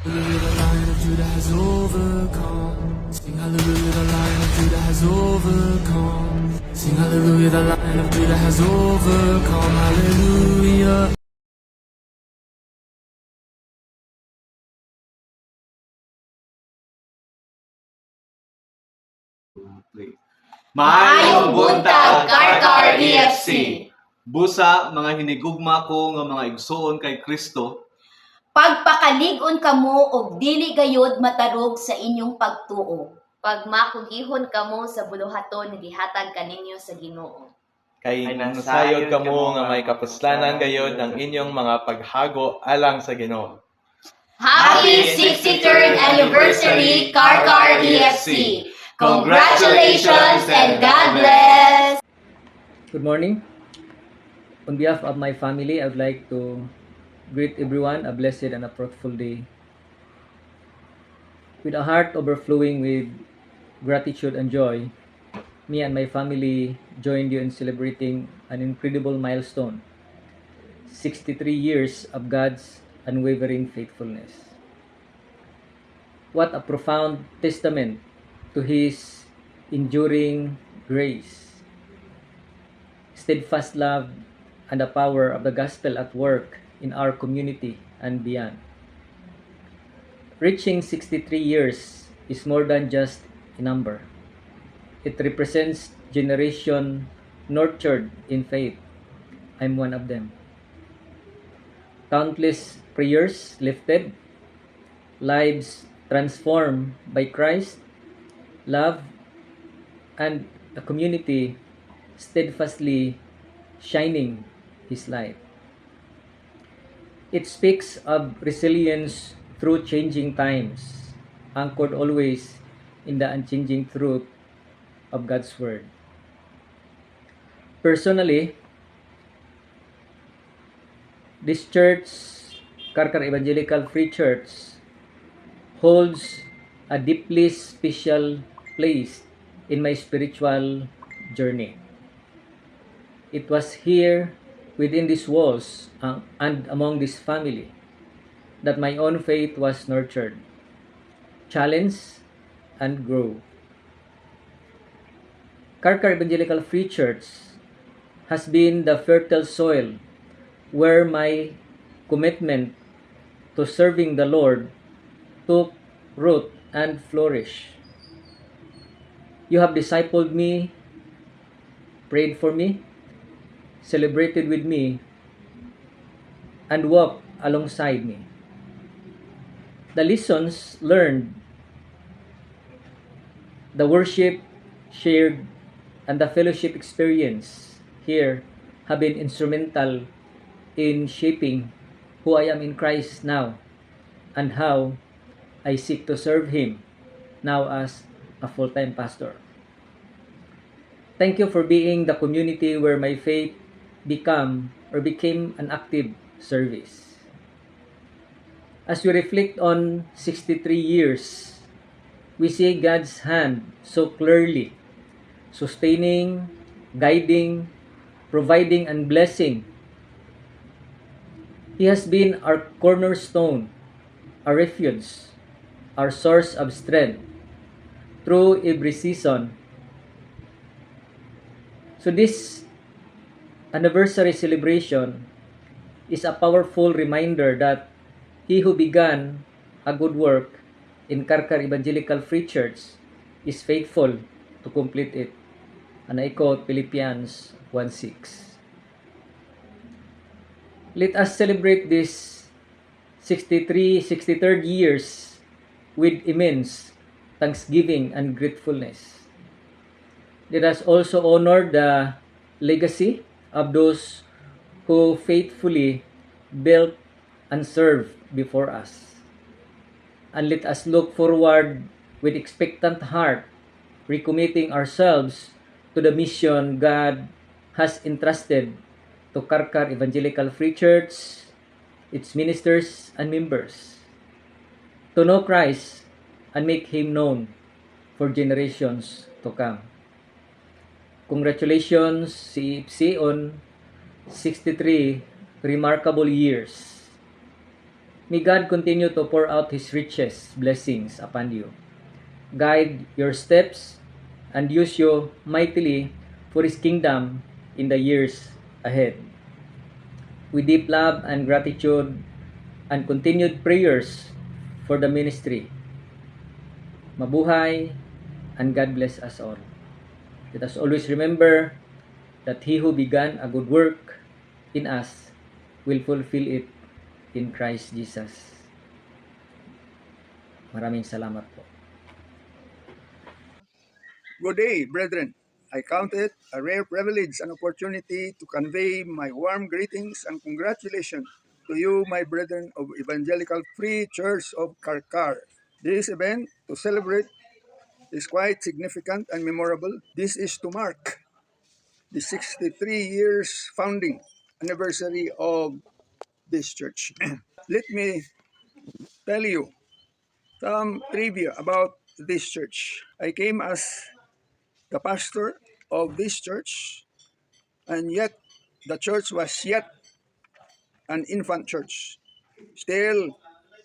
Hallelujah, the Lion of Judah has overcome. Sing hallelujah, the Lion of Judah has overcome. Sing hallelujah, the Lion of Judah has overcome. Hallelujah. Maayong buntag, Karkar EFC! Busa, mga hinigugma ko nga mga igsuon kay Kristo, Pagpakalig-on kamo og dili gayud matarog sa inyong pagtuo. Pagmakugihon kamo sa buluhaton nga gihatag kaninyo sa Ginoo. Kay nasayod kamo nga may kapuslanan gayod ang inyong mga paghago alang sa Ginoo. Happy 63rd anniversary, Karkar EFC! Congratulations and God bless! Good morning. On behalf of my family, I would like to greet everyone a blessed and a fruitful day. With a heart overflowing with gratitude and joy, me and my family joined you in celebrating an incredible milestone, 63 years of God's unwavering faithfulness. What a profound testament to His enduring grace, steadfast love, and the power of the gospel at work in our community and beyond. Reaching 63 years is more than just a number. It represents generation nurtured in faith. I'm one of them. Countless prayers lifted, lives transformed by Christ, love, and a community steadfastly shining His light. It speaks of resilience through changing times, anchored always in the unchanging truth of God's Word. Personally, this church, Karkar Evangelical Free Church, holds a deeply special place in my spiritual journey. It was here within these walls and among this family that my own faith was nurtured, challenged, and grew. Karkar Evangelical Free Church has been the fertile soil where my commitment to serving the Lord took root and flourished. You have discipled me, prayed for me, celebrated with me, and walked alongside me. The lessons learned, the worship shared, and the fellowship experience here have been instrumental in shaping who I am in Christ now and how I seek to serve Him now as a full-time pastor. Thank you for being the community where my faith became an active service. As we reflect on 63 years, we see God's hand so clearly, sustaining, guiding, providing, and blessing. He has been our cornerstone, our refuge, our source of strength through every season. So this anniversary celebration is a powerful reminder that He who began a good work in Karkar Evangelical Free Church is faithful to complete it. And I quote Philippians 1:6. Let us celebrate this 63rd years with immense thanksgiving and gratefulness. Let us also honor the legacy of those who faithfully built and served before us. And let us look forward with expectant heart, recommitting ourselves to the mission God has entrusted to Karkar Evangelical Free Church, its ministers and members, to know Christ and make Him known for generations to come. Congratulations, CEFC, on 63 remarkable years. May God continue to pour out His richest blessings upon you, guide your steps, and use you mightily for His kingdom in the years ahead. With deep love and gratitude and continued prayers for the ministry, mabuhay, and God bless us all. Let us always remember that He who began a good work in us will fulfill it in Christ Jesus. Maraming salamat po. Good day, brethren. I count it a rare privilege and opportunity to convey my warm greetings and congratulations to you, my brethren of Evangelical Free Church of Karkar. This event to celebrate is quite significant and memorable. This is to mark the 63 years founding anniversary of this church. Let me tell you some trivia about this church. I came as the pastor of this church, and yet the church was yet an infant church, still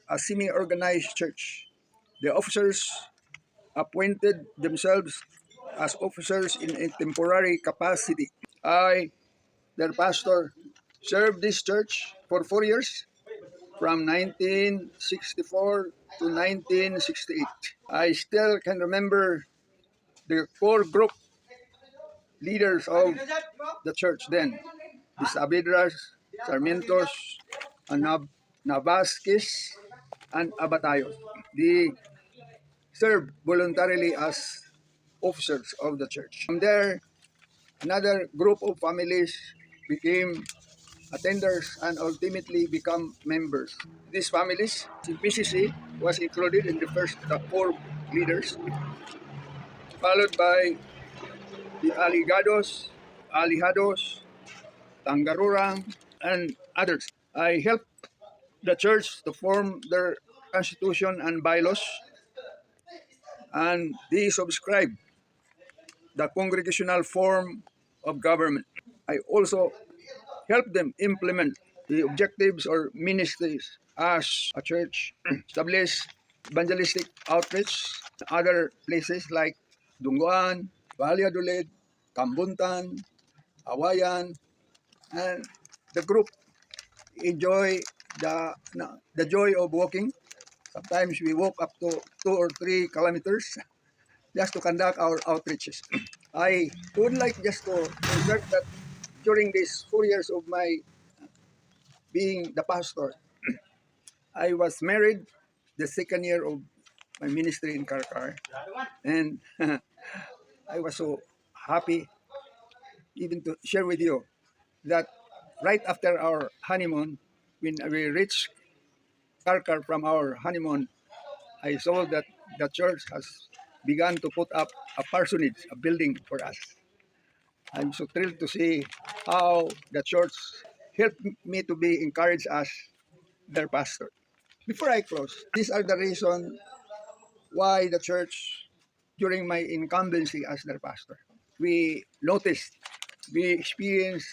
a semi-organized church. The officers appointed themselves as officers in a temporary capacity. I, their pastor, served this church for 4 years, from 1964 to 1968. I still can remember the core group leaders of the church then, the Saavedras, Sarmientos, and Navasquez, and Abatayos. They served voluntarily as officers of the church. From there, another group of families became attenders and ultimately become members. These families, PCC was included in the first four leaders, followed by the Alijados, Tangarurang, and others. I helped the church to form their constitution and bylaws, and they subscribed the congregational form of government. I also helped them implement the objectives or ministries as a church, establish evangelistic outreach in other places like Dunguan, Valladolid, Kambuntan, Awayan, and the group enjoy the joy of walking. Sometimes we walk up to 2 or 3 kilometers just to conduct our outreaches. I would like just to insert that during these 4 years of my being the pastor, I was married the second year of my ministry in Karkar, and I was so happy even to share with you that right after our honeymoon, when we reached Karkar from our honeymoon, I saw that the church has begun to put up a parsonage, a building for us. I'm so thrilled to see how the church helped me to be encouraged as their pastor. Before I close, these are the reasons why the church, during my incumbency as their pastor, we noticed, we experienced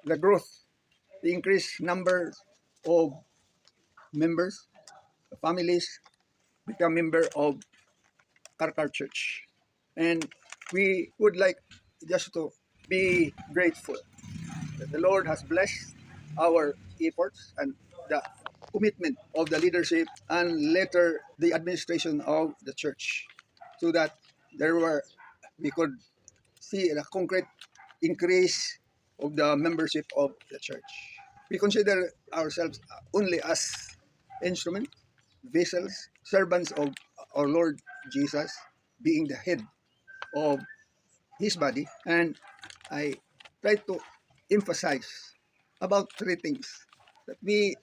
the growth, the increased number of members, families become member of Karkar Church. And we would like just to be grateful that the Lord has blessed our efforts and the commitment of the leadership and later the administration of the church, so that we could see a concrete increase of the membership of the church. We consider ourselves only as instruments, vessels, servants of our Lord Jesus, being the head of his body. And I try to emphasize about 3 things: that we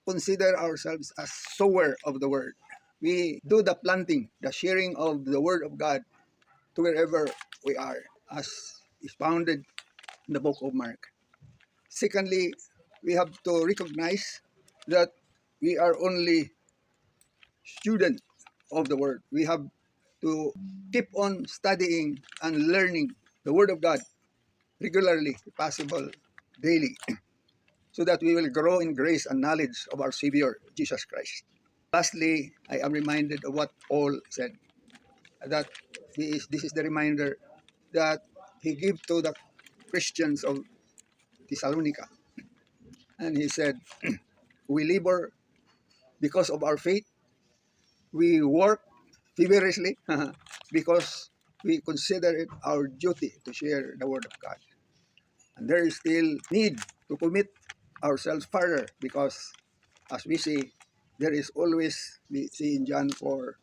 consider ourselves as sower of the word. We do the planting, the sharing of the word of God to wherever we are, as is founded in the book of Mark. Secondly, we have to recognize that we are only students of the word. We have to keep on studying and learning the word of God regularly, if possible, daily. so that we will grow in grace and knowledge of our Savior, Jesus Christ. Lastly, I am reminded of what Paul said, that this is the reminder that he gave to the Christians of Thessalonica. And he said, we labor because of our faith. We work feverishly because we consider it our duty to share the word of God. And there is still need to commit ourselves further because, as we see, there is always, we see in John 4,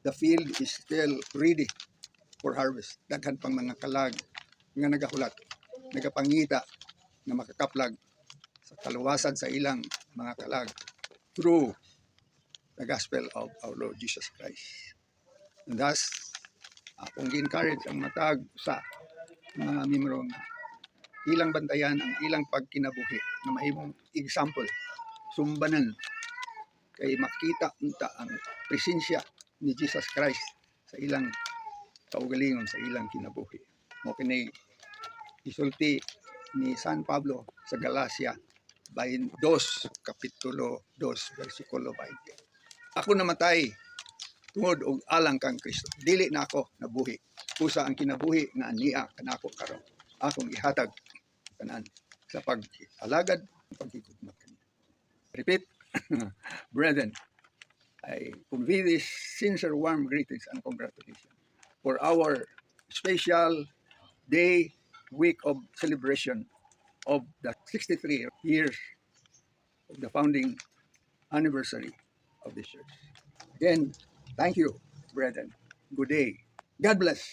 the field is still ready for harvest. Daghan pang mga kalag nga nagahulat, nagapangita nga makakaplag sa kaluwasan sa ilang mga kalag through the gospel of our Lord Jesus Christ. And thus, akong gi-encourage ang matag sa mga miyembro nga ilang bantayan ang ilang pagkinabuhi na mahimong example, sumbanan, kay makita unta ang presensya ni Jesus Christ sa ilang kaugalingon sa ilang kinabuhi. Mo kini isulti ni San Pablo sa Galacia 2, kapitulo 2, versikulo 20. Ako namatay tungod og alang kang Kristo. Dili na ako nabuhi. Usa ang kinabuhi nga aniya kanako karon. Akong ihatag kanan sa pag-alagad, pagkikugma kaniya. Repeat, brethren, I convey this sincere warm greetings and congratulations for our special day, week of celebration of the 63 years of the founding anniversary of this church. Again, thank you, brethren. Good day. God bless.